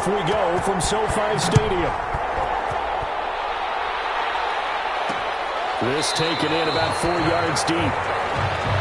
we go from SoFi Stadium. This taken in about 4 yards deep.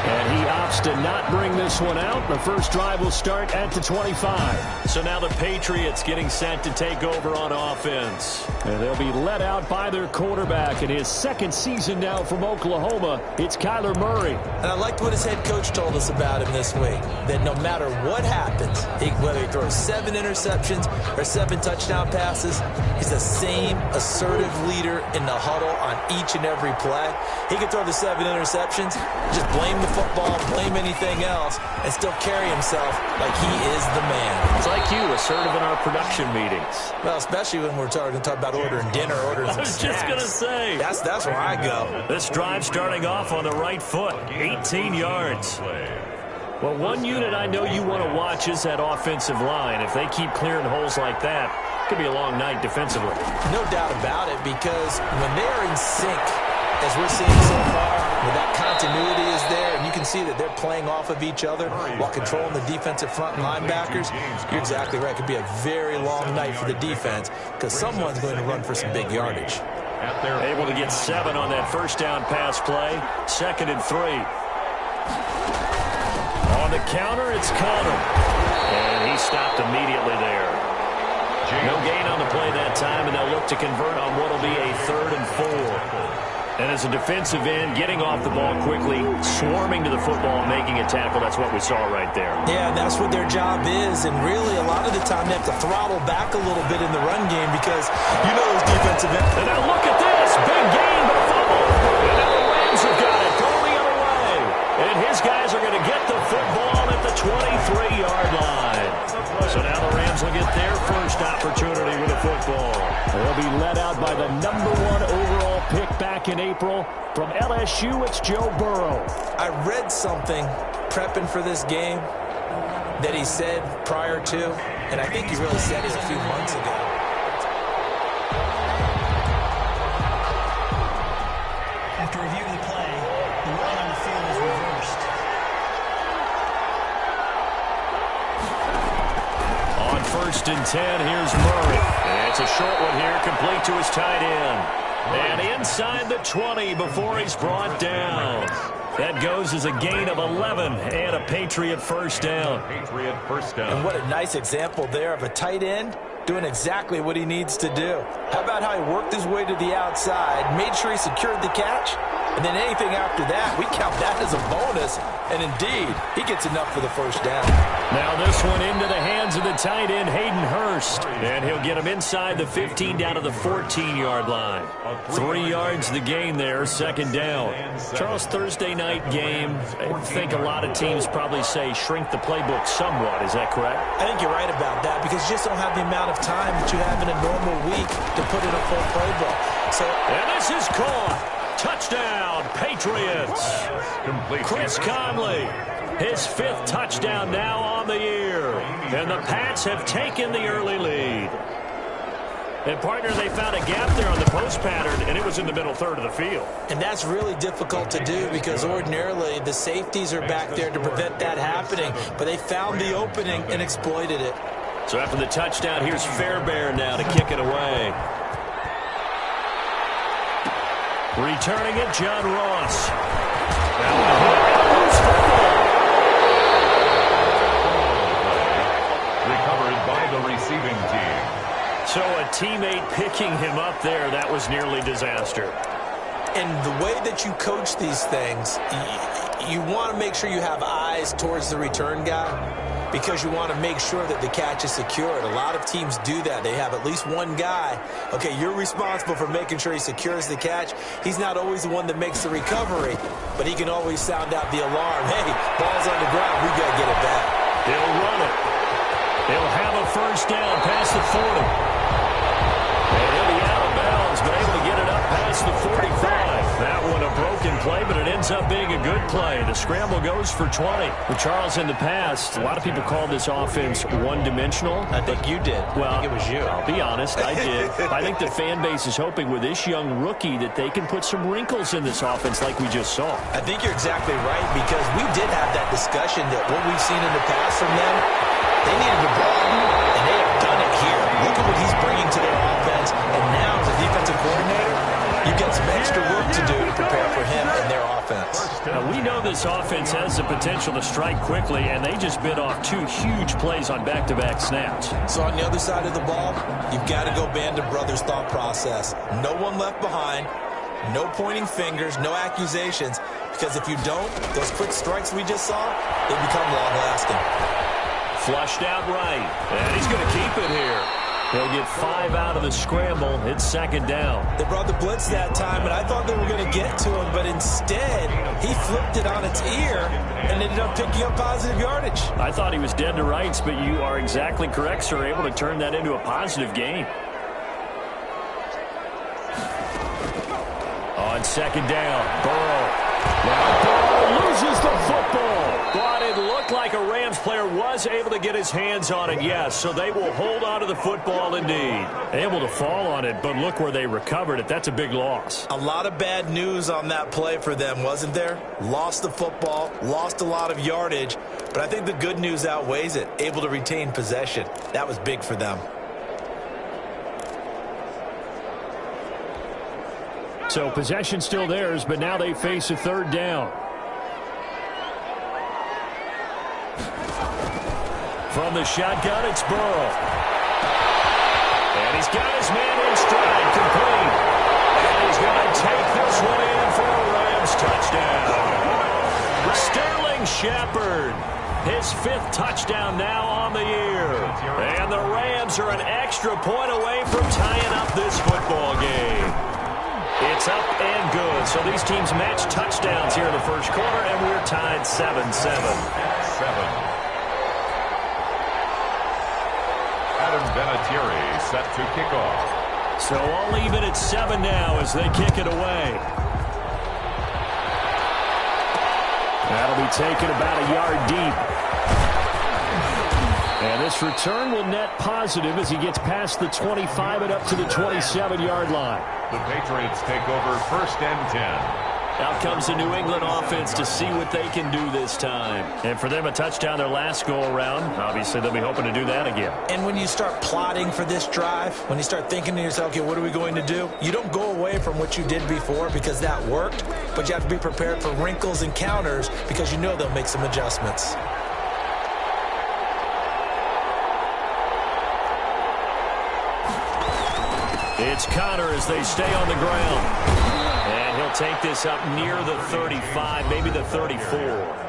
And he opts to not bring this one out. The first drive will start at the 25. So now the Patriots getting set to take over on offense. And they'll be let out by their quarterback in his second season now from Oklahoma. It's Kyler Murray. And I liked what his head coach told us about him this week, that no matter what happens, whether he throws 7 interceptions or 7 touchdown passes, he's the same assertive leader in the huddle on each and every play. He can throw the 7 interceptions, just blame the football, blame anything else, and still carry himself like he is the man. It's like you, assertive in our production meetings. Well, especially when we're talking about ordering dinner, ordering some snacks. I was just going to say. That's where I go. This drive starting off on the right foot, 18 yards. Well, one unit I know you want to watch is that offensive line. If they keep clearing holes like that, it could be a long night defensively. No doubt about it, because when they're in sync, as we're seeing so far, where that continuity is there, and you can see that they're playing off of each other while controlling the defensive front linebackers, you're exactly right. It could be a very long night for the defense because someone's going to run for some big yardage. Able to get 7 on that first down pass play. 2nd and 3. On the counter, it's Connor. And he stopped immediately there. No gain on the play that time, and they'll look to convert on what will be a 3rd and 4. And as a defensive end, getting off the ball quickly, swarming to the football, making a tackle, that's what we saw right there. Yeah, that's what their job is. And really, a lot of the time, they have to throttle back a little bit in the run game because you know those defensive ends. And now look at this. Big gain, but fumble. And now the Rams have got it. Going the other way. And his guys are going to get the football at the 23-yard line. So now the Rams will get their first opportunity with the football. They'll be led out by the number 1 overall pick back in April. From LSU, it's Joe Burrow. I read something prepping for this game that he said prior to, and I think he really said it a few months ago. After reviewing the play, the run on the field is reversed. On 1st and 10, here's Murray. And it's a short one here, complete to his tight end. And inside the 20 before he's brought down. That goes as a gain of 11 and a Patriot first down. And what a nice example there of a tight end doing exactly what he needs to do. How about how he worked his way to the outside, made sure he secured the catch, and then anything after that, we count that as a bonus. And indeed, he gets enough for the first down. Now this one into the hands of the tight end, Hayden Hurst. And he'll get him inside the 15 down to the 14-yard line. 3 yards the gain there, 2nd down. Charles, Thursday night game, I think a lot of teams probably say shrink the playbook somewhat. Is that correct? I think you're right about that because you just don't have the amount of time that you have in a normal week to put in a full playbook. And this is caught. Touchdown, Patriots. Chris Conley, his 5th touchdown now on the year. And the Pats have taken the early lead. And, partner, they found a gap there on the post pattern, and it was in the middle 3rd of the field. And that's really difficult to do because ordinarily the safeties are back there to prevent that happening. But they found the opening and exploited it. So after the touchdown, here's Fairbairn now to kick it away. Returning it, John Ross. Recovered by the receiving team. So a teammate picking him up there, that was nearly disaster. And the way that you coach these things, you want to make sure you have eyes towards the return guy because you want to make sure that the catch is secured. A lot of teams do that. They have at least one guy. Okay, you're responsible for making sure he secures the catch. He's not always the one that makes the recovery, but he can always sound out the alarm. Hey, ball's on the ground. We got to get it back. He'll run it. He'll have a first down past the 40. And he'll be out of bounds, but able to get it up past the 45. That one a broken play, but it ends up being a good play. The scramble goes for 20. With Charles in the past, a lot of people call this offense one-dimensional. I think you did. Well, I think it was you. I'll be honest, I did. I think the fan base is hoping with this young rookie that they can put some wrinkles in this offense like we just saw. I think you're exactly right because we did have that discussion that what we've seen in the past from them, they needed to broaden, and they have done it here. Yeah, we know this offense has the potential to strike quickly, and they just bit off 2 huge plays on back-to-back snaps. So on the other side of the ball, you've got to go Band of Brothers thought process. No one left behind, no pointing fingers, no accusations, because if you don't, those quick strikes we just saw, they become long-lasting. Flushed out right, and he's going to keep it here. He'll get 5 out of the scramble. It's 2nd down. They brought the blitz that time, and I thought they were going to get to him, but instead, he flipped it on its ear and ended up picking up positive yardage. I thought he was dead to rights, but you are exactly correct, sir. Able to turn that into a positive gain. On 2nd down, Burrow. Now Burrow loses the football. But it looked like a Rams player was able to get his hands on it, yes. So they will hold on to the football indeed. Able to fall on it, but look where they recovered it. That's a big loss. A lot of bad news on that play for them, wasn't there? Lost the football, lost a lot of yardage, but I think the good news outweighs it. Able to retain possession. That was big for them. So possession still theirs, but now they face a 3rd down. From the shotgun, it's Burrow. And he's got his man in stride, complete. And he's going to take this one in for a Rams touchdown. Sterling Shepard, his 5th touchdown now on the year. And the Rams are an extra point away from tying up this football game. It's up and good. So these teams match touchdowns here in the 1st quarter, and we're tied 7-7. 7. Adam Vinatieri set to kick off. So all even at 7 now as they kick it away. That'll be taken about a yard deep. And this return will net positive as he gets past the 25 and up to the 27-yard line. The Patriots take over 1st and 10. Out comes the New England offense to see what they can do this time. And for them, a touchdown their last go-around. Obviously, they'll be hoping to do that again. And when you start plotting for this drive, when you start thinking to yourself, okay, what are we going to do? You don't go away from what you did before because that worked, but you have to be prepared for wrinkles and counters because you know they'll make some adjustments. It's Connor as they stay on the ground. And he'll take this up near the 35, maybe the 34.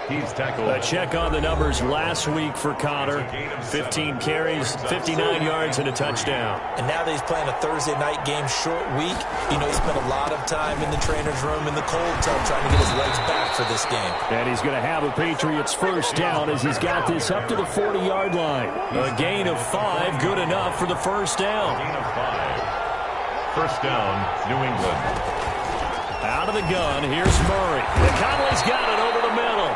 He's tackled. A check on the numbers last week for Connor. 15 carries, 59 yards, and a touchdown. And now that he's playing a Thursday night game, short week, you know he spent a lot of time in the trainer's room in the cold tub trying to get his legs back for this game. And he's going to have a Patriots 1st down as he's got this up to the 40-yard line. A gain of 5, good enough for the 1st down. Gain of 5. 1st down, New England. Out of the gun, here's Murray. And Conley's got it over the middle.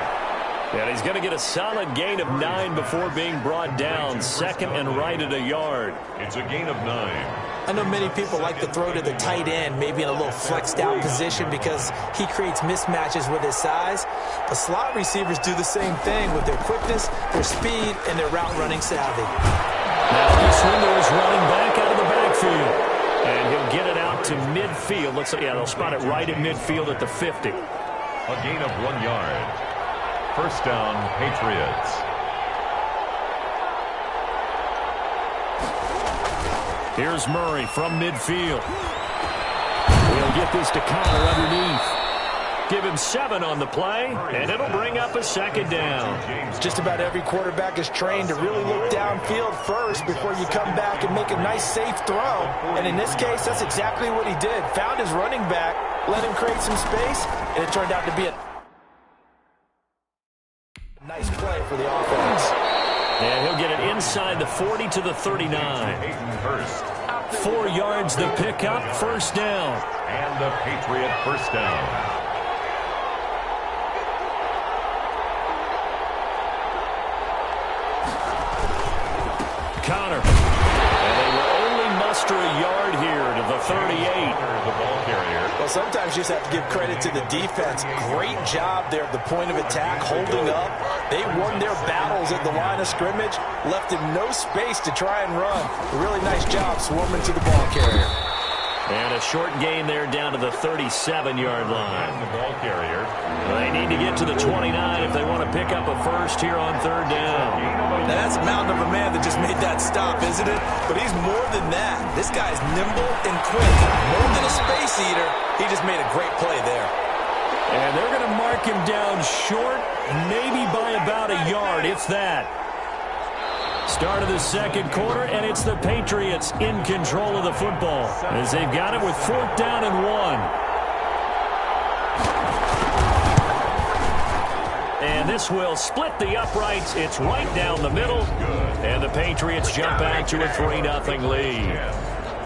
And he's going to get a solid gain of 9 before being brought down. 2nd and right at a yard. It's a gain of 9. I know many people like to throw to the tight end, maybe in a little flexed out position because he creates mismatches with his size. But slot receivers do the same thing with their quickness, their speed, and their route running savvy. Now this window is running back out of the backfield. And he'll get it out to midfield. Looks like, yeah, they'll spot it right at midfield at the 50. A gain of 1 yard. 1st down, Patriots. Here's Murray from midfield. We'll get this to Connor underneath. Give him 7 on the play, and it'll bring up a 2nd down. Just about every quarterback is trained to really look downfield first before you come back and make a nice, safe throw. And in this case, that's exactly what he did. Found his running back, let him create some space, and it turned out to be a nice play for the offense. And he'll get it inside the 40 to the 39. 4 yards the pickup, 1st down. And the Patriot 1st down. Connor. And they will only muster a yard here to the 38. The ball carrier. Well, sometimes you just have to give credit to the defense. Great job there at the point of attack, holding up. They won their battles at the line of scrimmage, left him no space to try and run. A really nice job swarming to the ball carrier. And a short gain there down to the 37-yard line. The ball carrier. They need to get to the 29 if they want to pick up a first here on third down. Now that's a mountain of a man that just made that stop, isn't it? But he's more than that. This guy's nimble and quick. More than a space eater. He just made a great play there. And they're going to mark him down short, maybe by about a yard, if that. Start of the second quarter, and it's the Patriots in control of the football as they've got it with 4th down and 1. And this will split the uprights. It's right down the middle, and the Patriots jump out to a 3-0 lead.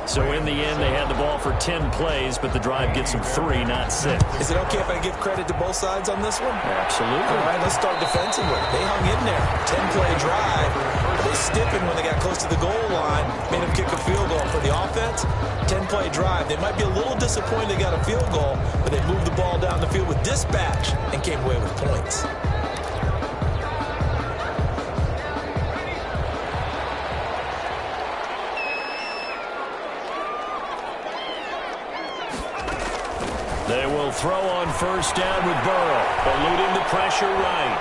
So in the end, they had the ball for 10 plays, but the drive gets them 3, not 6. Is it okay if I give credit to both sides on this one? Absolutely. All right, let's start defensively. They hung in there. 10-play drive. They stiffened when they got close to the goal line, made them kick a field goal. For the offense, 10-play drive. They might be a little disappointed they got a field goal, but they moved the ball down the field with dispatch and came away with points. They will throw on first down with Burrow, eluding the pressure right.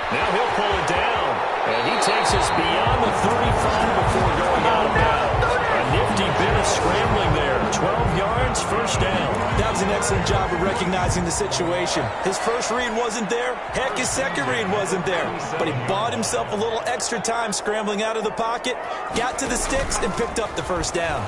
Now he'll pull it down, and he takes us beyond the 35 before going out of bounds. A nifty bit of scrambling there. 12 yards, first down. That was an excellent job of recognizing the situation. His first read wasn't there. Heck, his second read wasn't there. But he bought himself a little extra time scrambling out of the pocket, got to the sticks, and picked up the first down.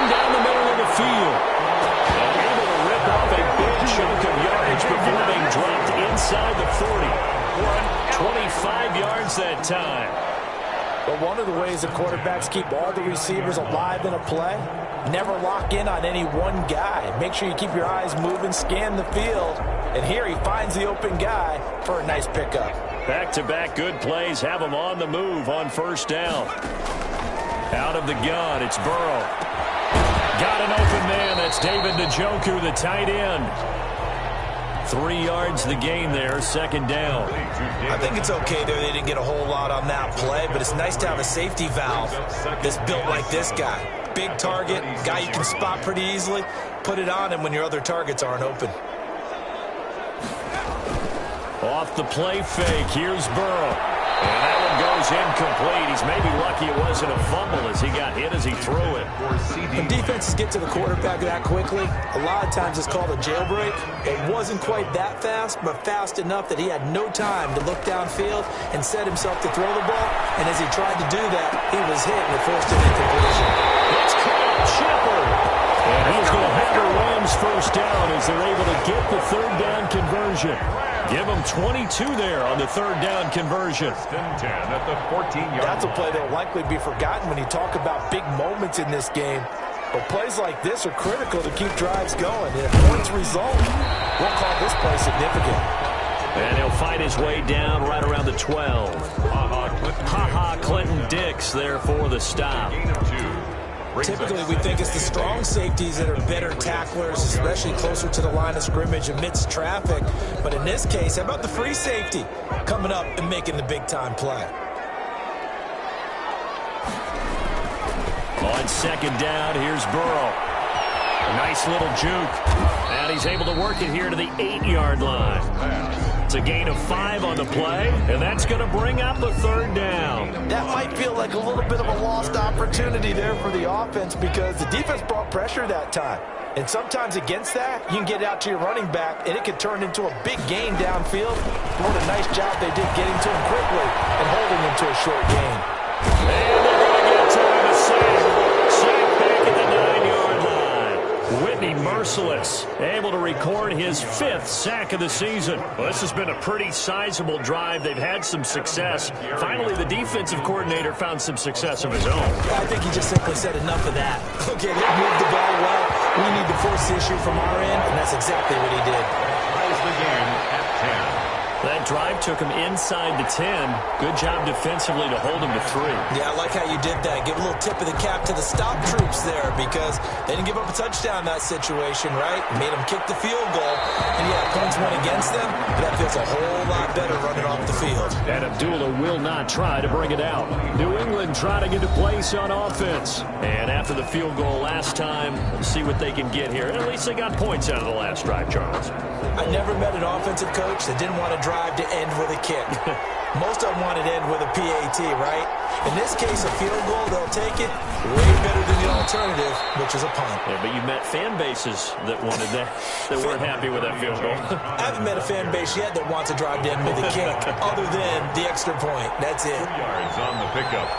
Down the middle of the field. And able to rip off a big chunk of yardage before being dropped inside the 40. 25 yards that time. But one of the ways the quarterbacks keep all the receivers alive in a play, never lock in on any one guy. Make sure you keep your eyes moving, scan the field, and here he finds the open guy for a nice pickup. Back-to-back good plays have him on the move on first down. Out of the gun, it's Burrow. Got an open man. That's David Njoku, the tight end. 3 yards the gain there, second down. I think it's okay there. They didn't get a whole lot on that play, but it's nice to have a safety valve that's built like this guy. Big target, guy you can spot pretty easily. Put it on him when your other targets aren't open. Off the play fake, here's Burrow. And that one goes incomplete. He's maybe lucky it wasn't a fumble as he got hit as he threw it. When defenses get to the quarterback that quickly, a lot of times it's called a jailbreak. It wasn't quite that fast, but fast enough that he had no time to look downfield and set himself to throw the ball. And as he tried to do that, he was hit and forced an incompletion. It's caught Shepard. And he's going to have the Rams first down as they're able to get the third down conversion. Give them 22 there on the third down conversion. 10 at the 14-yard. That's a play that will likely be forgotten when you talk about big moments in this game. But plays like this are critical to keep drives going. And if points result, we'll call this play significant. And he'll fight his way down right around the 12. Clinton Dix there for the stop. Gain of 2. Typically, we think it's the strong safeties that are better tacklers, especially closer to the line of scrimmage amidst traffic. But in this case, how about the free safety coming up and making the big-time play? On second down, here's Burrow. A nice little juke. And he's able to work it here to the 8-yard line. It's a gain of 5 on the play, and that's going to bring up the third down. That might feel like a little bit of a lost opportunity there for the offense because the defense brought pressure that time. And sometimes against that, you can get out to your running back, and it could turn into a big gain downfield. What a nice job they did getting to him quickly and holding him to a short gain. And they're going to get to him a sack. Sack back at the 9-yard line. Whitney merciless, able to record his 5th sack of the season. Well, this has been a pretty sizable drive. They've had some success. Finally, the defensive coordinator found some success of his own. I think he just simply said enough of that. Okay, they moved the ball well. We need to force the issue from our end, and that's exactly what he did. Ties the game at 10. That drive took them inside the 10. Good job defensively to hold them to 3. Yeah, I like how you did that. Give a little tip of the cap to the stop troops there because they didn't give up a touchdown in that situation, right? Made them kick the field goal. And yeah, points went against them, but that feels a whole lot better running off the field. And Abdullah will not try to bring it out. New England trying to get to place on offense. And after the field goal last time, we'll see what they can get here. And at least they got points out of the last drive, Charles. I never met an offensive coach that didn't want to drive to end with a kick. Most of them wanted to end with a PAT, right? In this case, a field goal, they'll take it way better than the alternative, which is a punt. Yeah, but you met fan bases that wanted that, that weren't happy with that field goal. I haven't met a fan base yet that wants to drive to end with a kick, other than the extra point. That's it. 2 yards on the pickup.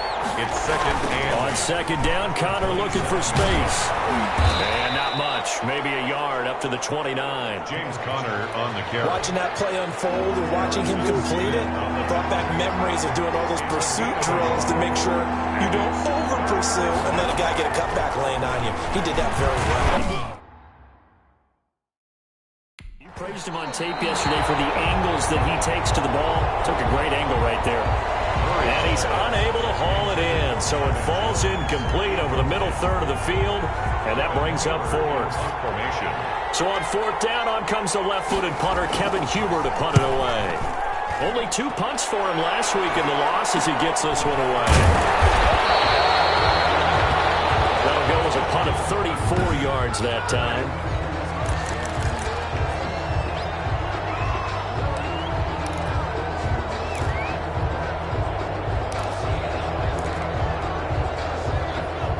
It's second and... On second down, Connor looking for space. And not much. Maybe a yard up to the 29. James Conner on the carry. Watching that play unfold and watching him complete it brought back memories of doing all those pursuit drills to make sure you don't over-pursue and let a guy get a cutback lane on you. He did that very well. You praised him on tape yesterday for the angles that he takes to the ball. Took a great angle right there. And he's unable to haul it in, so it falls incomplete over the middle third of the field, and that brings up 4th. Formation. So on 4th down, on comes the left-footed punter, Kevin Huber, to punt it away. Only 2 punts for him last week in the loss as he gets this one away. That'll go as a punt of 34 yards that time.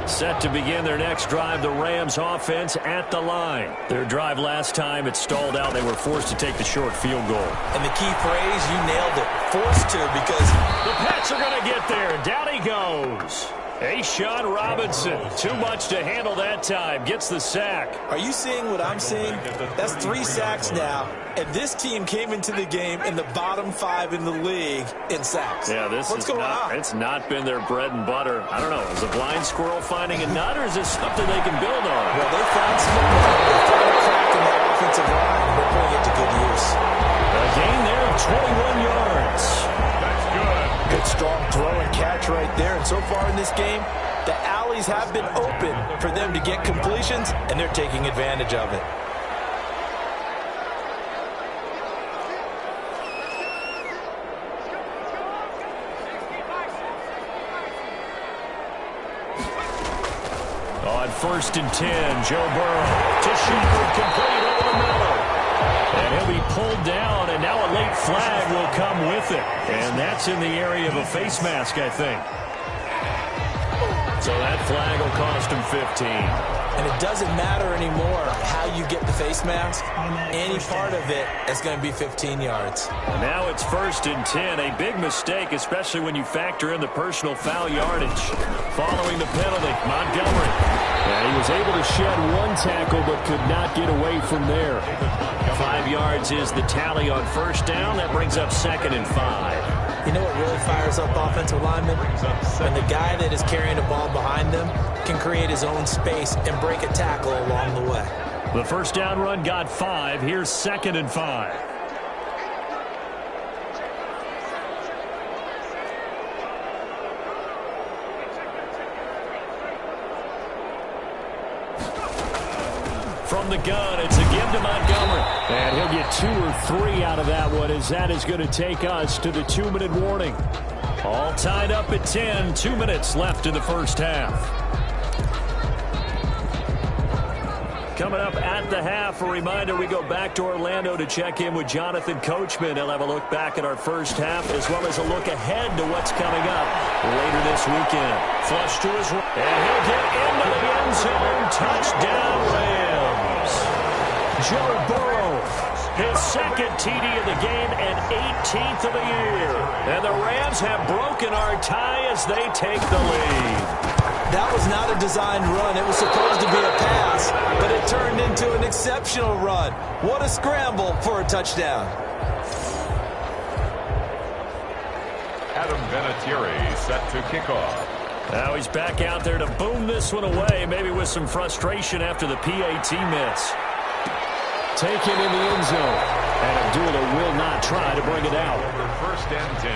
Set to begin their next drive, the Rams offense at the line. Their drive last time, it stalled out. They were forced to take the short field goal. And the key phrase, you nailed it, forced to, because the Pats are going to get there. Down he goes. A'Shawn Robinson, too much to handle that time, gets the sack. Are you seeing what I'm seeing? That's 3 sacks now, and this team came into the game in the bottom 5 in the league in sacks. Yeah, What's going on? It's not been their bread and butter. I don't know, is a blind squirrel finding a nut, or is this something they can build on? Well, they found some momentum. They found a crack in that offensive line, and they're putting it to good use. A gain there of 21 yards. That's good. Good strong throw and catch right there. And so far in this game, the alleys have been open for them to get completions, and they're taking advantage of it. On 1st and 10, Joe Burrow to Shepard, complete over the middle. And he'll be pulled down, and now a late flag will come with it. And that's in the area of a face mask, I think. So that flag will cost him 15. And it doesn't matter anymore how you get the face mask. Any part of it is going to be 15 yards. And now it's 1st and 10. A big mistake, especially when you factor in the personal foul yardage. Following the penalty, Montgomery. Yeah, he was able to shed 1 tackle but could not get away from there. 5 yards is the tally on 1st down. That brings up 2nd and 5. You know what really fires up offensive linemen? When the guy that is carrying the ball behind them can create his own space and break a tackle along the way. The 1st down run got 5. Here's 2nd and 5. From the gun, it's a give to Montgomery. And he'll get 2 or 3 out of that one, as that is going to take us to the 2-minute warning. All tied up at 10. 2 minutes left in the 1st half. Coming up at the half, a reminder, we go back to Orlando to check in with Jonathan Coachman. He'll have a look back at our 1st half, as well as a look ahead to what's coming up later this weekend. Flush to his right, and he'll get into the end zone. Touchdown, Rams. Joe Burrow, his 2nd TD of the game and 18th of the year. And the Rams have broken our tie as they take the lead. That was not a designed run. It was supposed to be a pass, but it turned into an exceptional run. What a scramble for a touchdown. Adam Vinatieri set to kick off. Now he's back out there to boom this one away, maybe with some frustration after the PAT miss. Taken in the end zone. And Abdullah will not try to bring it out. First and 10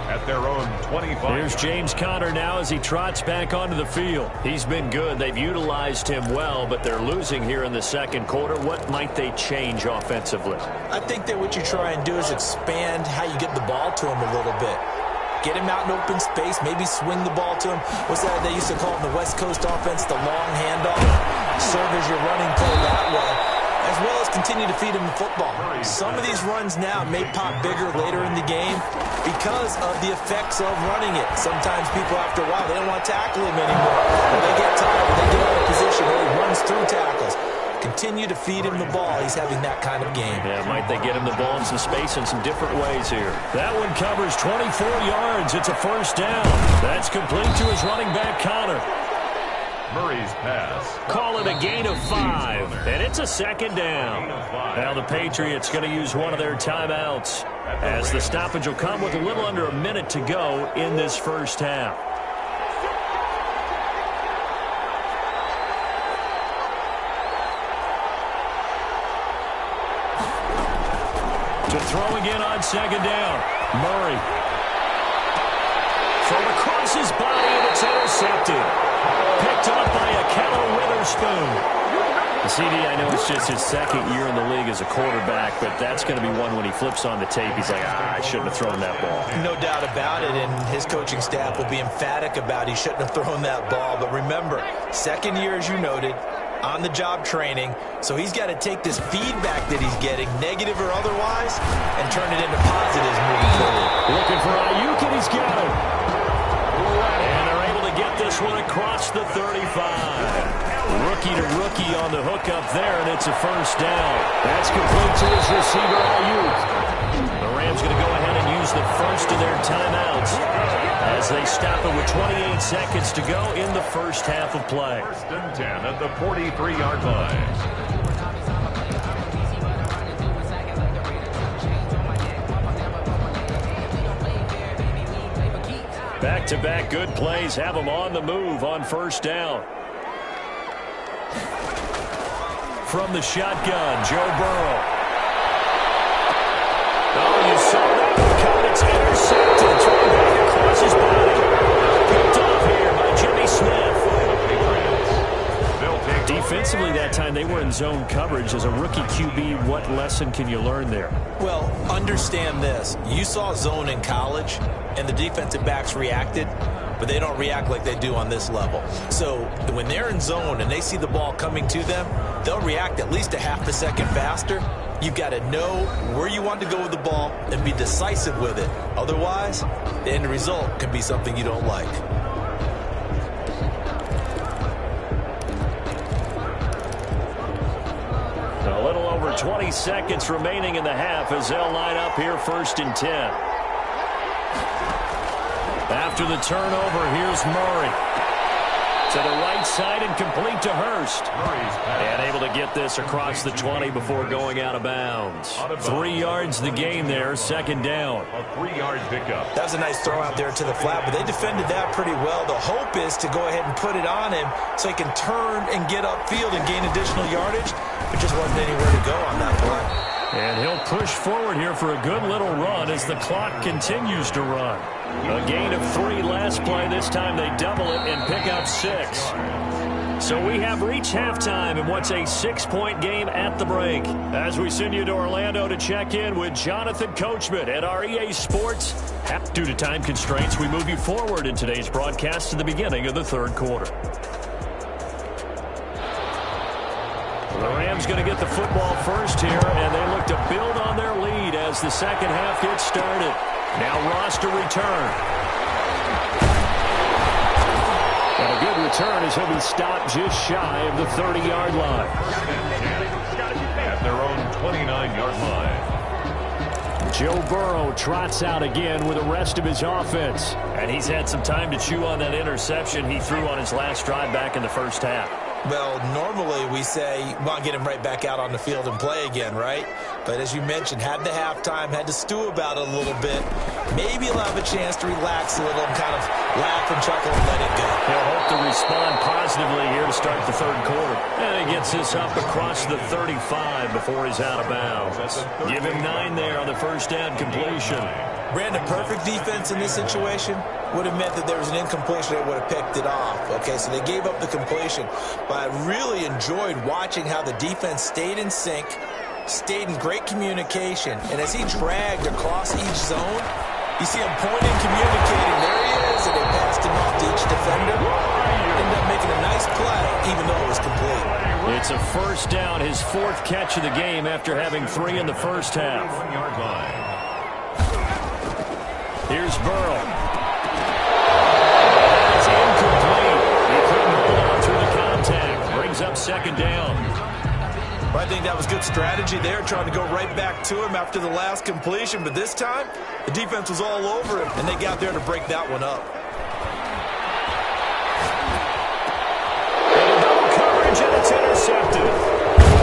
at their own 25. Here's James Conner now as he trots back onto the field. He's been good. They've utilized him well, but they're losing here in the second quarter. What might they change offensively? I think that what you try and do is expand how you get the ball to him a little bit. Get him out in open space, maybe swing the ball to him. What's that they used to call in the West Coast offense, the long handoff? Serve as your running play that way, as well as continue to feed him the football. Some of these runs now may pop bigger later in the game because of the effects of running it. Sometimes people, after a while, they don't want to tackle him anymore. Or they get tired, or they get out of position, or he runs through tackles. Continue to feed him the ball. He's having that kind of game. Yeah, might they get him the ball in some space in some different ways here. That one covers 24 yards. It's a first down. That's complete to his running back, Conner. Murray's pass. Call it a gain of 5, and it's a second down. Now the Patriots going to use one of their timeouts as the stoppage will come with a little under a minute to go in this first half. To throw again on second down. Murray. Thrown across his body, and it's intercepted. Picked up by Akello Witherspoon. CD, I know it's just his second year in the league as a quarterback, but that's going to be one when he flips on the tape. He's like, I shouldn't have thrown that ball. No doubt about it, and his coaching staff will be emphatic about he shouldn't have thrown that ball. But remember, second year, as you noted, on-the-job training, so he's got to take this feedback that he's getting, negative or otherwise, and turn it into positives moving forward. Looking for Ayuk, and he's got him. And they're able to get this one across the 35. Rookie to rookie on the hook up there, and it's a first down. That's complete to his receiver, Ayuk. The Rams going to go ahead and use the first of their timeouts as they stop it with 28 seconds to go in the first half of play. First and 10 at the 43-yard line. Back-to-back good plays have them on the move on first down. From the shotgun, Joe Burrow. Oh, you saw that one coming. It's intercepted. Thrown back across his body. Picked off here by Jimmy Smith. Defensively that time, they were in zone coverage. As a rookie QB, what lesson can you learn there? Well, understand this. You saw zone in college, and the defensive backs reacted, but they don't react like they do on this level. So when they're in zone and they see the ball coming to them, they'll react at least a half a second faster. You've got to know where you want to go with the ball and be decisive with it. Otherwise, the end result can be something you don't like. A little over 20 seconds remaining in the half as they'll line up here first and 10. After the turnover, here's Murray. To the right side and complete to Hurst. And able to get this across the 20 before going out of bounds. 3 yards the gain there, second down. A 3-yard pickup. That was a nice throw out there to the flat, but they defended that pretty well. The hope is to go ahead and put it on him so he can turn and get upfield and gain additional yardage. There just wasn't anywhere to go on that play. And he'll push forward here for a good little run as the clock continues to run. A gain of 3 last play. This time they double it and pick up 6. So we have reached halftime in what's a 6-point game at the break. As we send you to Orlando to check in with Jonathan Coachman at our EA Sports. Due to time constraints, we move you forward in today's broadcast to the beginning of the third quarter. The Rams going to get the football first here, and they look to build on their lead as the second half gets started. Now Ross to return. And a good return as he'll be stopped just shy of the 30-yard line. At their own 29-yard line. Joe Burrow trots out again with the rest of his offense. And he's had some time to chew on that interception he threw on his last drive back in the first half. Well, normally we say, well, get him right back out on the field and play again, right? But as you mentioned, had the halftime, had to stew about it a little bit. Maybe he'll have a chance to relax a little and kind of laugh and chuckle and let it go. He'll hope to respond positively here to start the third quarter. And he gets this up across the 35 before he's out of bounds. Give him 9 there on the first down completion. Brandon, perfect defense in this situation would have meant that there was an incompletion that would have picked it off. Okay, so they gave up the completion. But I really enjoyed watching how the defense stayed in sync, stayed in great communication, and as he dragged across each zone, you see him pointing, communicating. There he is, and they passed him off to each defender. Ended up making a nice play, even though it was complete. It's a first down, his 4th catch of the game after having 3 in the first half. Here's Burrow. That's incomplete. He couldn't hold on through the contact. Brings up second down. Well, I think that was good strategy there, trying to go right back to him after the last completion. But this time, the defense was all over him, and they got there to break that one up. And double coverage, and it's intercepted.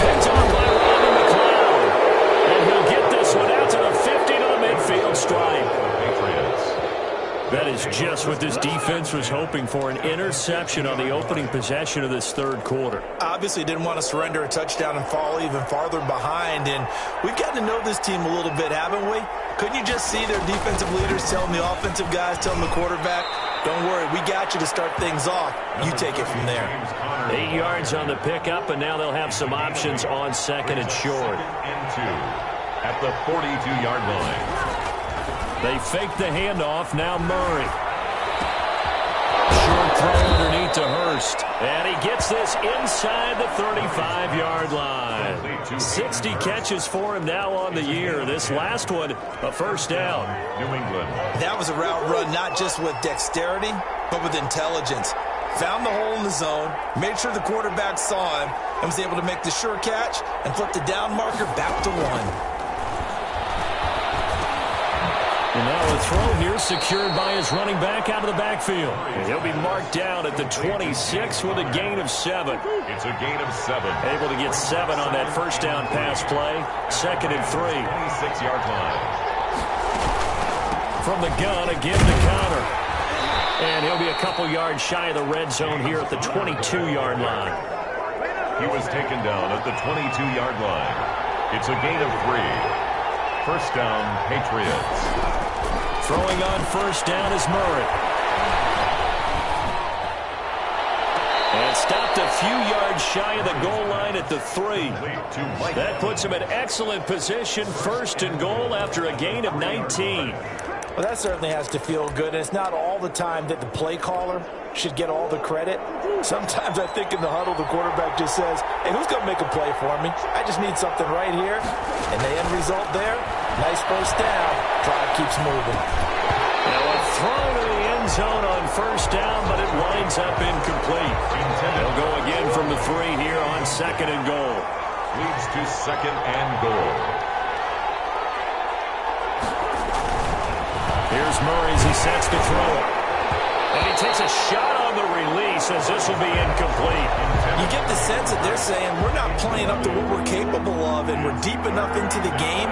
Picked on by Rodney McLeod. And he'll get this one out to the 50 to the midfield stripe. That is just what this defense was hoping for, an interception on the opening possession of this third quarter. Obviously didn't want to surrender a touchdown and fall even farther behind, and we've gotten to know this team a little bit, haven't we? Couldn't you just see their defensive leaders telling the offensive guys, telling the quarterback, don't worry, we got you to start things off. You take it from there. 8 yards on the pickup, and now they'll have some options on second and short. And 2 at the 42-yard line. They fake the handoff. Now Murray. Short throw underneath to Hurst. And he gets this inside the 35-yard line. 60 catches for him now on the year. This last one, a first down. New England. That was a route run not just with dexterity, but with intelligence. Found the hole in the zone, made sure the quarterback saw him, and was able to make the sure catch and flip the down marker back to 1. And now a throw here secured by his running back out of the backfield. And he'll be marked down at the 26 with a gain of 7. It's a gain of 7. Able to get 7 on that first down pass play. Second and 3. 26-yard line. From the gun, again to counter. And he'll be a couple yards shy of the red zone here at the 22-yard line. He was taken down at the 22-yard line. It's a gain of 3. First down, Patriots. Throwing on first down is Murray. And stopped a few yards shy of the goal line at the 3. That puts him in excellent position, first and goal after a gain of 19. Well, that certainly has to feel good, and it's not all the time that the play caller should get all the credit. Sometimes I think in the huddle, the quarterback just says, hey, who's going to make a play for me? I just need something right here. And the end result there, nice first down. Drive keeps moving. Now a throw to the end zone on first down, but it winds up incomplete. They'll go again from the 3 here on second and goal. Leads to second and goal. Here's Murray as he sets to throw it. And he takes a shot on the release as this will be incomplete. You get the sense that they're saying we're not playing up to what we're capable of, and we're deep enough into the game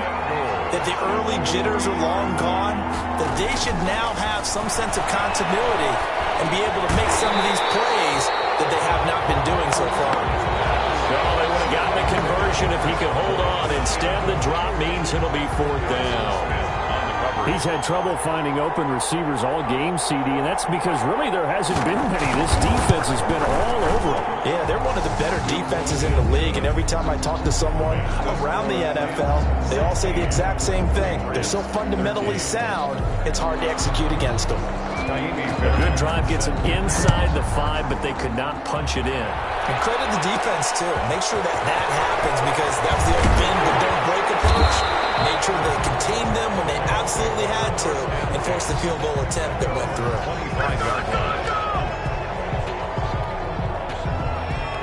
that the early jitters are long gone, that they should now have some sense of continuity and be able to make some of these plays that they have not been doing so far. Well, they would have gotten the conversion if he could hold on. Instead, the drop means it'll be 4th down. He's had trouble finding open receivers all game, CD, and that's because really there hasn't been many. This defense has been all over them. Yeah, they're one of the better defenses in the league, and every time I talk to someone around the NFL, they all say the exact same thing. They're so fundamentally sound, it's hard to execute against them. A good drive gets them inside the 5, but they could not punch it in. And credit the defense, too. Make sure that that happens, because that was the old bend but don't break approach. Made sure they contained them when they absolutely had to and forced the field goal attempt that went through. 25-yard line.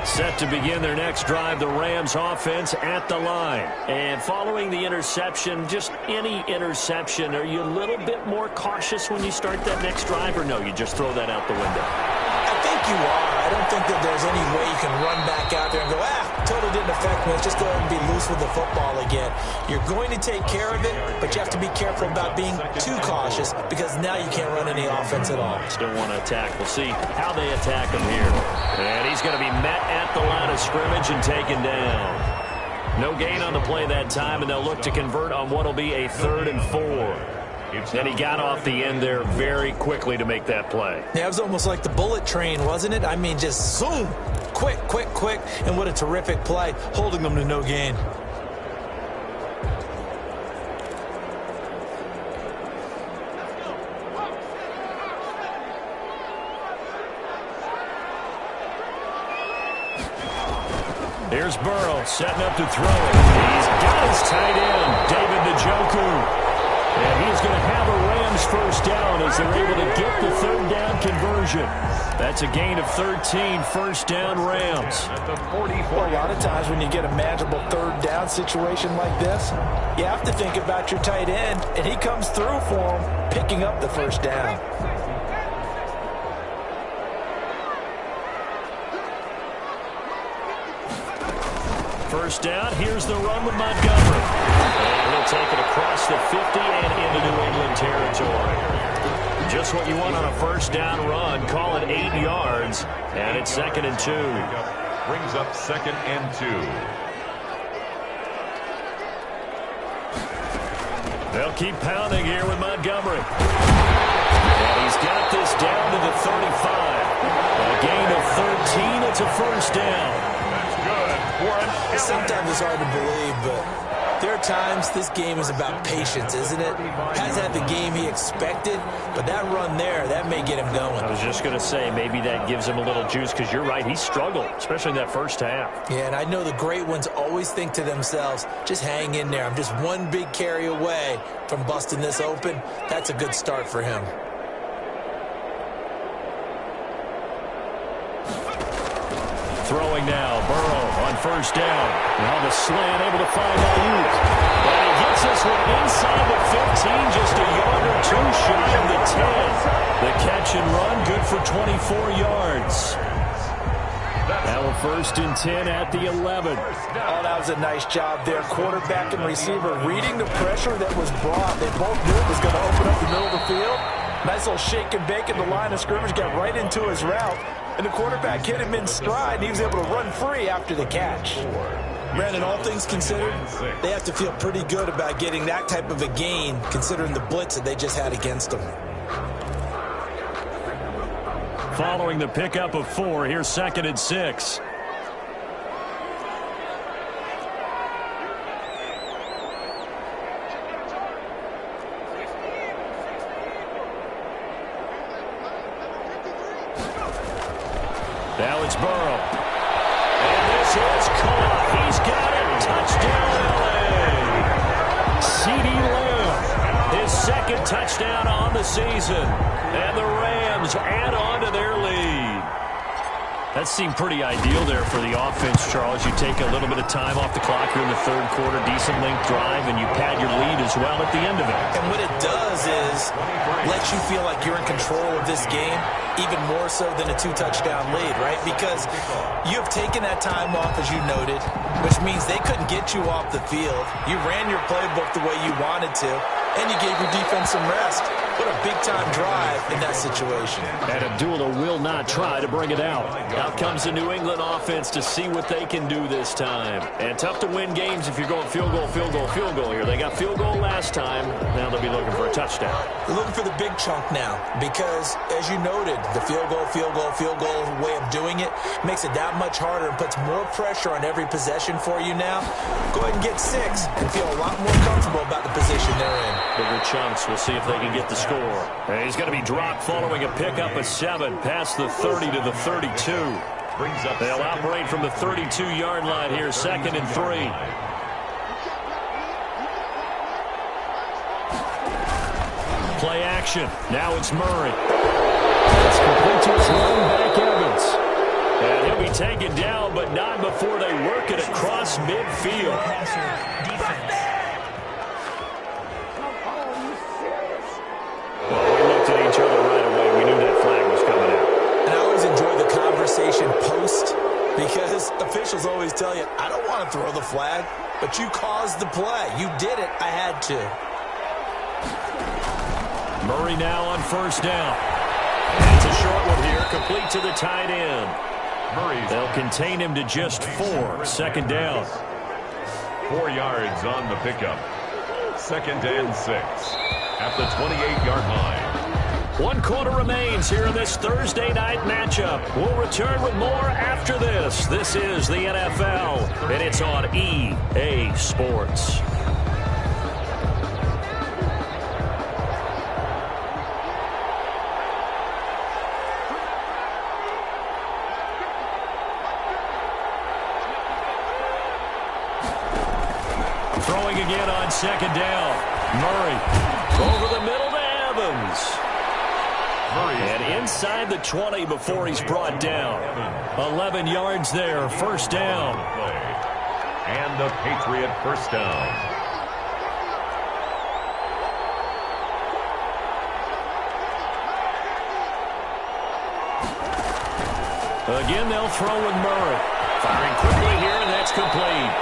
Set to begin their next drive, the Rams offense at the line. And following the interception, just any interception, are you a little bit more cautious when you start that next drive, or no, you just throw that out the window? I think you are. I don't think that there's any way you can run back out there and go, totally didn't affect me. Let's just go ahead and be loose with the football again. You're going to take care of it, but you have to be careful about being too cautious because now you can't run any offense at all. Still want to attack. We'll see how they attack him here. And he's going to be met at the line of scrimmage and taken down. No gain on the play that time, and they'll look to convert on what will be a 3rd and 4. And he got off the end there very quickly to make that play. Yeah, it was almost like the bullet train, wasn't it? I mean, just zoom, quick, quick, quick, and what a terrific play, holding them to no gain. Here's Burrow setting up to throw it. He's got his tight end, David Njoku. And he's going to have a Rams first down as they're able to get the 3rd down conversion. That's a gain of 13, first down Rams. At the 44. Well, a lot of times when you get a manageable 3rd down situation like this, you have to think about your tight end, and he comes through for him, picking up the first down. First down, here's the run with Montgomery. And he'll take it across the 50 and into New England territory. Just what you want on a first down run. Call it 8 yards, and it's 2nd and 2. Brings up 2nd and 2. They'll keep pounding here with Montgomery. And he's got this down to the 35. A gain of 13, it's a first down. Sometimes it's hard to believe, but there are times this game is about patience, isn't it? Hasn't had the game he expected, but that run there, that may get him going. I was just going to say, maybe that gives him a little juice, because you're right, he struggled, especially in that first half. Yeah, and I know the great ones always think to themselves, just hang in there. I'm just one big carry away from busting this open. That's a good start for him. Throwing now, Burrow on first down. Now the slant, able to find Ayuk. And he gets this one inside the 15, just a yard or two shy of the 10. The catch and run, good for 24 yards. Now a 1st and 10 at the 11. Oh, that was a nice job there. Quarterback and receiver reading the pressure that was brought. They both knew it was going to open up the middle of the field. Nice little shake and bake at the line of scrimmage, got right into his route. And the quarterback hit him in stride, and he was able to run free after the catch. Brandon, all things considered, they have to feel pretty good about getting that type of a gain, considering the blitz that they just had against them. Following the pickup of 4, here's 2nd and 6. Now it's Burrow. And this is caught. He's got it. Touchdown, LA. CeeDee Lamb, his 2nd touchdown on the season. And the Rams add on to their lead. That seemed pretty ideal there for the offense, Charles. You take a little bit of time off the clock here in the 3rd quarter, decent length drive, and you pad your lead as well at the end of it. And what it does is let you feel like you're in control of this game, even more so than a 2-touchdown lead, right? Because you have taken that time off, as you noted, which means they couldn't get you off the field. You ran your playbook the way you wanted to, and you gave your defense some rest. What a big-time drive in that situation. And Abdullah will not try to bring it out. Out comes the New England offense to see what they can do this time. And tough to win games if you're going field goal, field goal, field goal here. They got field goal last time. Now they'll be looking for a touchdown. They're looking for the big chunk now because, as you noted, the field goal way of doing it makes it that much harder and puts more pressure on every possession for you now. Go ahead and get 6 and feel a lot more comfortable about the position they're in. Bigger chunks. We'll see if they can get the score. And he's going to be dropped following a pickup of 7 past the 30 to the 32. They'll operate from the 32-yard line here, 2nd and 3. Play action. Now it's Murray. It's complete to his running back, Evans. And he'll be taken down, but not before they work it across midfield. Well, we looked at each other right away. We knew that flag was coming out. And I always enjoy the tell you, I don't want to throw the flag, but you caused the play. You did it. I had to. Murray now on first down. It's a short one here, complete to the tight end. They'll contain him to just 4. Second down. 4 yards on the pickup. Second and 6 at the 28-yard line. 1 quarter remains here in this Thursday night matchup. We'll return with more after this. This is the NFL, and it's on EA Sports. Throwing again on second down. Murray over the middle to Evans. And inside the 20 before he's brought down. 11 yards there, first down. And the Patriot first down. Again, they'll throw with Murray. Firing quickly here, and that's complete.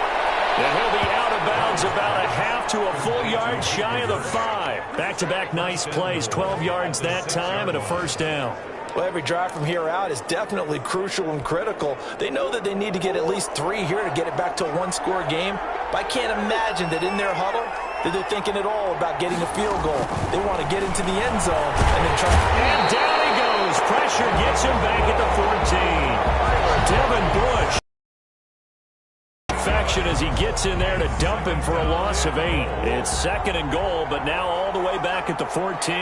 And he'll be out of bounds about a half to a full yard shy of the 5. Back-to-back nice plays, 12 yards that time and a first down. Well, every drive from here out is definitely crucial and critical. They know that they need to get at least 3 here to get it back to a one-score game. But I can't imagine that in their huddle that they're thinking at all about getting a field goal. They want to get into the end zone and then try. And down he goes. Pressure gets him back at the 14. Devin Bush. As he gets in there to dump him for a loss of 8. It's second and goal, but now all the way back at the 14.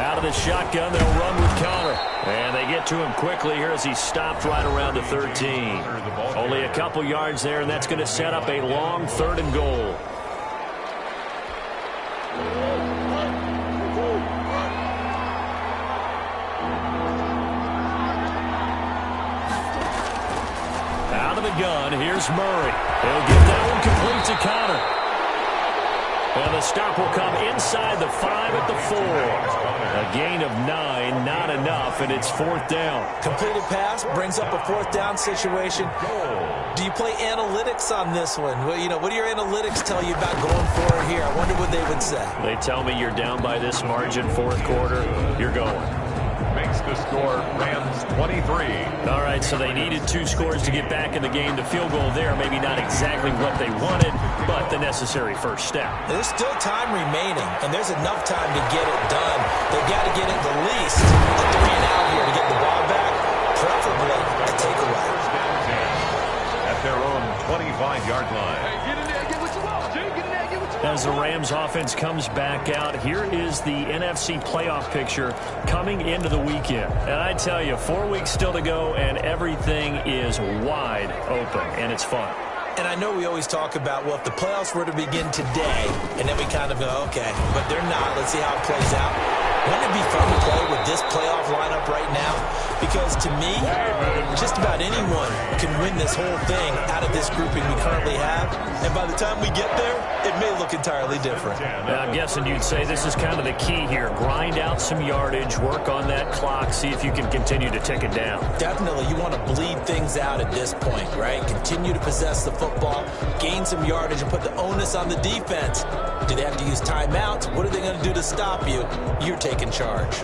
Out of the shotgun, they'll run with Connor. And they get to him quickly here as he stopped right around the 13. Only a couple yards there, and that's going to set up a long third and goal. Gun. Here's Murray. He'll get that one complete to Connor. And the stop will come inside the 5 at the 4. A gain of 9, not enough, and it's fourth down. Completed pass brings up a fourth down situation. Do you play analytics on this one? Well, you know, what do your analytics tell you about going for it here? I wonder what they would say. They tell me you're down by this margin, fourth quarter, you're going. Makes the score Rams 23. All right, so they needed 2 scores to get back in the game. The field goal there, maybe not exactly what they wanted, but the necessary first step. There's still time remaining, and there's enough time to get it done. They've got to get it at least a 3 and out here to get the ball back, preferably a takeaway. At their own 25-yard line. Hey, get in there, get what you want, Jay. Get in there, get what you want. As the Rams offense comes back out, here is the NFC playoff picture coming into the weekend. And I tell you, 4 weeks still to go, and everything is wide open, and it's fun. And I know we always talk about, well, if the playoffs were to begin today, and then we kind of go, okay, but they're not. Let's see how it plays out. Wouldn't it be fun to play with this playoff lineup right now? Because to me, just about anyone can win this whole thing out of this grouping we currently have. And by the time we get there, it may look entirely different. Now, I'm guessing you'd say this is kind of the key here. Grind out some yardage, work on that clock, see if you can continue to tick it down. Definitely. You want to bleed things out at this point, right? Continue to possess the football, gain some yardage, and put the onus on the defense. Do they have to use timeouts? What are they going to do to stop you? You're taking charge.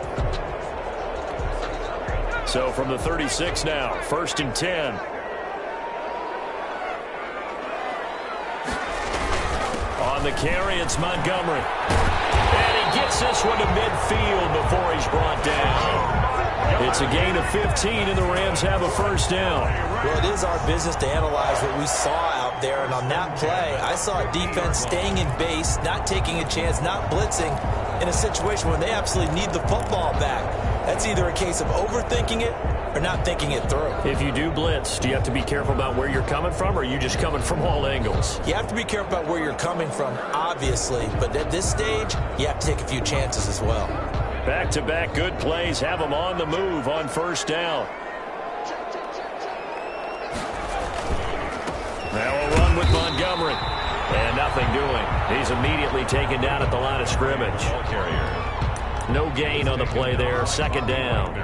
So from the 36 now, first and 10. On the carry, it's Montgomery. And he gets this one to midfield before he's brought down. It's a gain of 15, and the Rams have a first down. Well, it is our business to analyze what we saw out there, and on that play, I saw a defense staying in base, not taking a chance, not blitzing, in a situation where they absolutely need the football back. That's either a case of overthinking it or not thinking it through. If you do blitz, do you have to be careful about where you're coming from, or are you just coming from all angles? You have to be careful about where you're coming from, obviously, but at this stage, you have to take a few chances as well. Back-to-back good plays have them on the move on first down. Now a run with Montgomery. And nothing doing. He's immediately taken down at the line of scrimmage. No gain on the play there. Second down.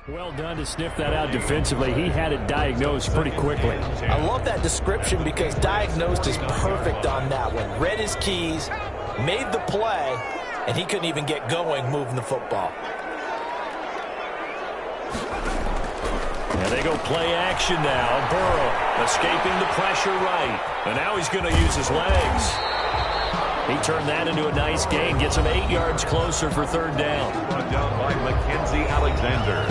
Well done to sniff that out defensively. He had it diagnosed pretty quickly. I love that description because diagnosed is perfect on that one. Read his keys, made the play, and he couldn't even get going moving the football. And they go play action now. Burrow escaping the pressure right. And now he's going to use his legs. He turned that into a nice gain. Gets him 8 yards closer for third down. Run down by Mackenzie Alexander.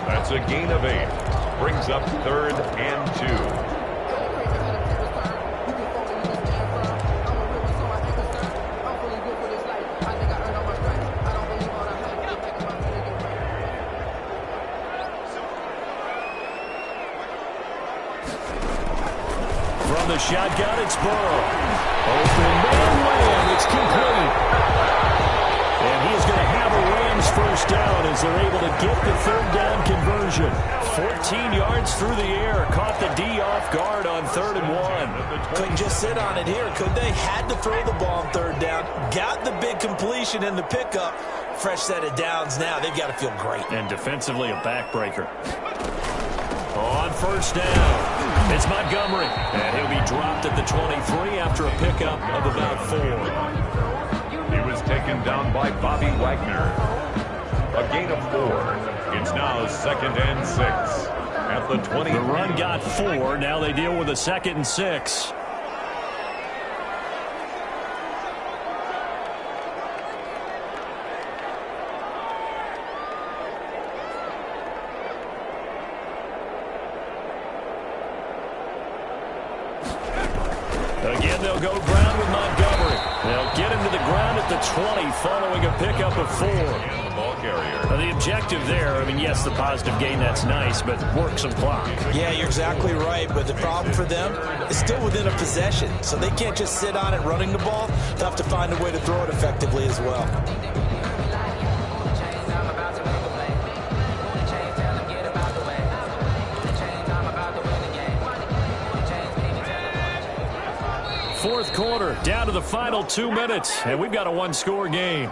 That's a gain of 8. Brings up 3rd and 2. From the shotgun, it's Burrow. Open man Lamb. It's complete. And he is going to have a Rams first down as they're able to get the third down conversion. 14 yards through the air. Caught the D off guard on 3rd and 1. Couldn't just sit on it here, could they? Had to throw the ball on 3rd down. Got the big completion in the pickup. Fresh set of downs now. They've got to feel great. And defensively, a backbreaker. On 1st down. It's Montgomery, and he'll be dropped at the 23 after a pickup of about 4. He was taken down by Bobby Wagner. A gain of 4. It's now 2nd and 6 at the 20. The run got 4. Now they deal with a 2nd and 6. Again, they'll go ground with Montgomery. They'll get him to the ground at the 20 following a pickup of 4. And the ball carrier. The objective there, I mean, yes, the positive gain, that's nice, but work some clock. Yeah, you're exactly right, but the problem for them is still within a possession, so they can't just sit on it running the ball. They'll have to find a way to throw it effectively as well. Fourth quarter, down to the final 2 minutes, and we've got a one-score game.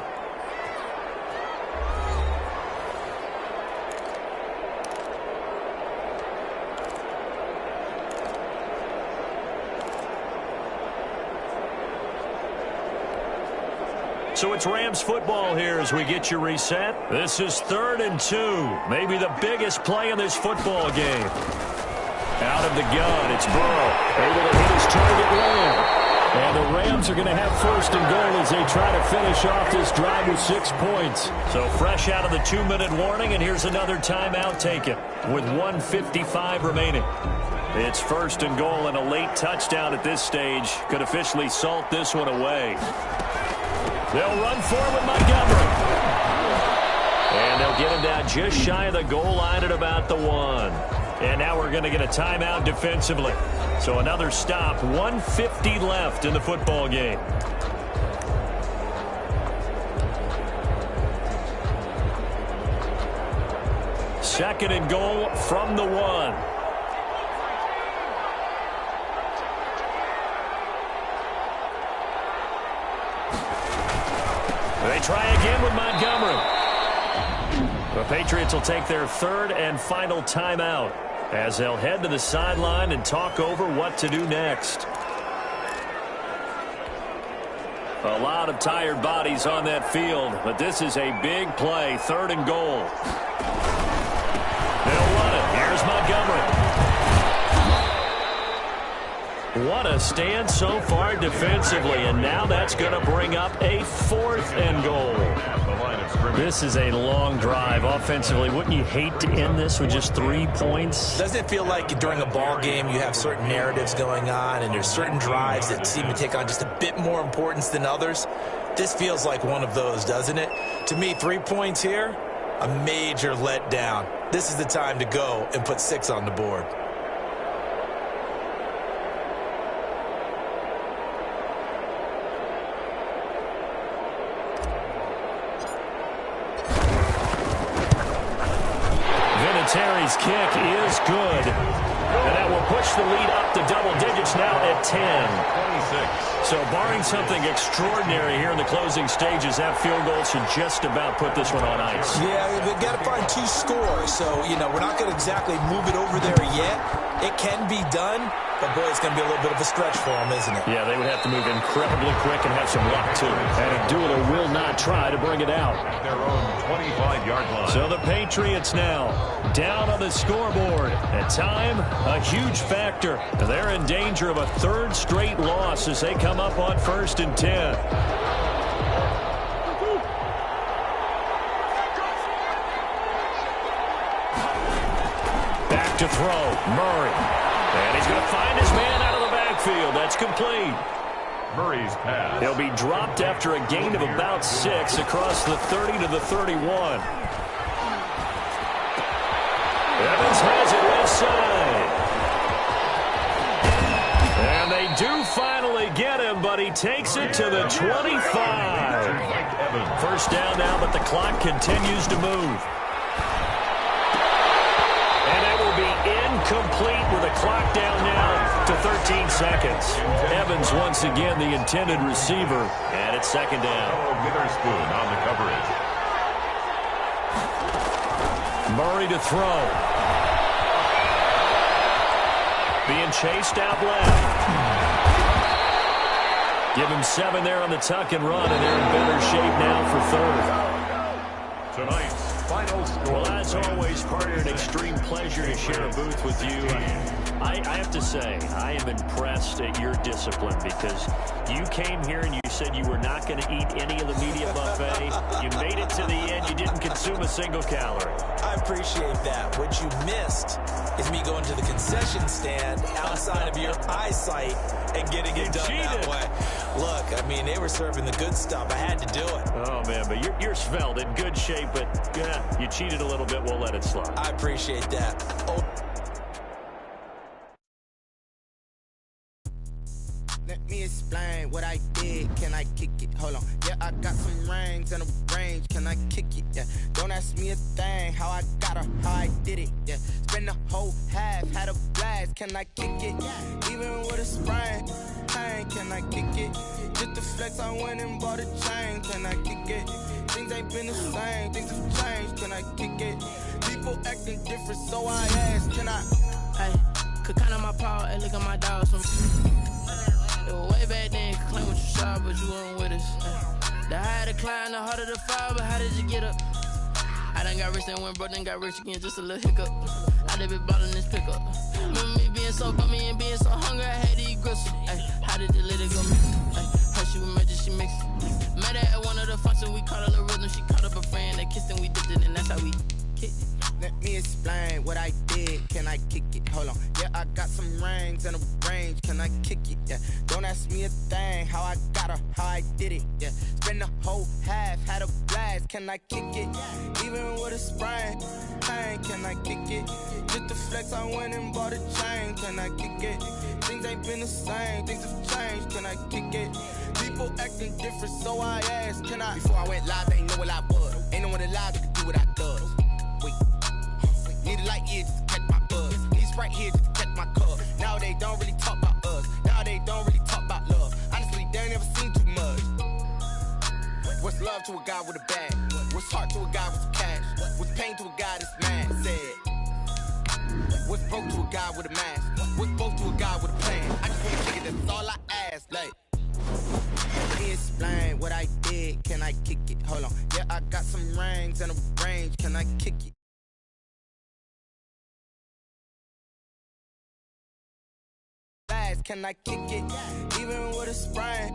So it's Rams football here as we get you reset. This is 3rd and 2, maybe the biggest play in this football game. Out of the gun, it's Burrow, able to hit his target Lamb. And the Rams are going to have 1st and goal as they try to finish off this drive with 6 points. So fresh out of the 2-minute warning, and here's another timeout taken with 1:55 remaining. It's 1st and goal, and a late touchdown at this stage could officially salt this one away. They'll run for it with Montgomery. And they'll get him down just shy of the goal line at about the 1. And now we're going to get a timeout defensively. So another stop, 1:50 left in the football game. Second and goal from the 1. They try again with Montgomery. The Patriots will take their 3rd and final timeout as they'll head to the sideline and talk over what to do next. A lot of tired bodies on that field, but this is a big play, 3rd and goal. They'll run it. Here's Montgomery. What a stand so far defensively, and now that's going to bring up a 4th and goal. This is a long drive offensively. Wouldn't you hate to end this with just 3 points? Doesn't it feel like during a ball game you have certain narratives going on and there's certain drives that seem to take on just a bit more importance than others? This feels like one of those, doesn't it? To me, 3 points here, a major letdown. This is the time to go and put 6 on the board. Terry's kick is good. And that will push push the lead up to double digits now at 10. 26. So barring something extraordinary here in the closing stages, that field goal should just about put this one on ice. Yeah, they've got to find 2 scores. So, we're not going to exactly move it over there yet. It can be done, but, boy, it's going to be a little bit of a stretch for them, isn't it? Yeah, they would have to move incredibly quick and have some luck, too. And Abdullah will not try to bring it out. At their own 25-yard line. So the Patriots now down on the scoreboard. At time, a huge factor. They're in danger of a 3rd straight loss as they come up on 1st and 10. Back to throw. Murray. And he's going to find his man out of the backfield. That's complete. Murray's pass. He'll be dropped after a gain of about 6 across the 30 to the 31. Evans has it left side. And they do finally get him, but he takes it to the 25. First down now, but the clock continues to move. And that will be incomplete with the clock down now to 13 seconds. Evans once again the intended receiver, and it's 2nd down. Witherspoon on the coverage. Murray to throw. Being chased out left. Give him 7 there on the tuck and run, and they're in better shape now for 3rd. Tonight's final score. Well, as always, partner, an extreme pleasure to share a booth with you. I have to say, I am impressed at your discipline because you came here and you said you were not going to eat any of the media buffet. You made it to the end. You didn't consume a single calorie. I appreciate that. What you missed is me going to the concession stand outside of your eyesight and getting it done that way. Look, they were serving the good stuff. I had to do it. Oh, man, but you're svelte, in good shape, but yeah, you cheated a little bit. We'll let it slide. I appreciate that. Oh. Let me explain what I did. Can I kick it? Hold on. Yeah, I got some rings and a range. Can I kick it? Yeah. Don't ask me a thing. How I got her, how I did it. Yeah. Spend the whole half, had a blast. Can I kick it? Even with a sprain. Hey, can I kick it? Just the flex, I went and bought a chain. Can I kick it? Things ain't been the same. Things have changed. Can I kick it? People acting different, so I asked. Can I? Hey, could count on my power. Hey, look at my dogs. It was way back then, could claim what you saw, but you weren't with us. The higher the climb, the harder the fall, but how did you get up? I done got rich and went broke, then got rich again, just a little hiccup. I done been ballin' this pickup. Remember me being so gummy and being so hungry, I had to eat gristle. Ay, how did you let it go? Her she was magic, she mixed it. Met her at one of the functions, we caught a little rhythm, she caught up a friend, they kissed and we dipped it, and that's how we kicked it. Let me explain what I did. Can I kick it? Hold on. Yeah, I got some rings and a range. Can I kick it? Yeah. Don't ask me a thing. How I got her, how I did it. Yeah. Spend the whole half, had a blast. Can I kick it? Even with a sprain. Hey, can I kick it? Just the flex, I went and bought a chain. Can I kick it? Things ain't been the same. Things have changed. Can I kick it? People acting different, so I asked. Can I? Before I went live, they ain't know what I was. Ain't no one alive that could do what I does. Need a light year just to catch my buzz. Need Sprite here just to catch my cup. Now they don't really talk about us. Now they don't really talk about love. Honestly, they ain't never seen too much. What's love to a guy with a bag? What's heart to a guy with some cash? What's pain to a guy that's mad? Said. What's broke to a guy with a mask? What's both to a guy with a plan? I just wanna kick it, that's all I ask. Like, let me explain what I did. Can I kick it? Hold on. Yeah, I got some rings and a range. Can I kick it? Can I kick it? Even with a sprain.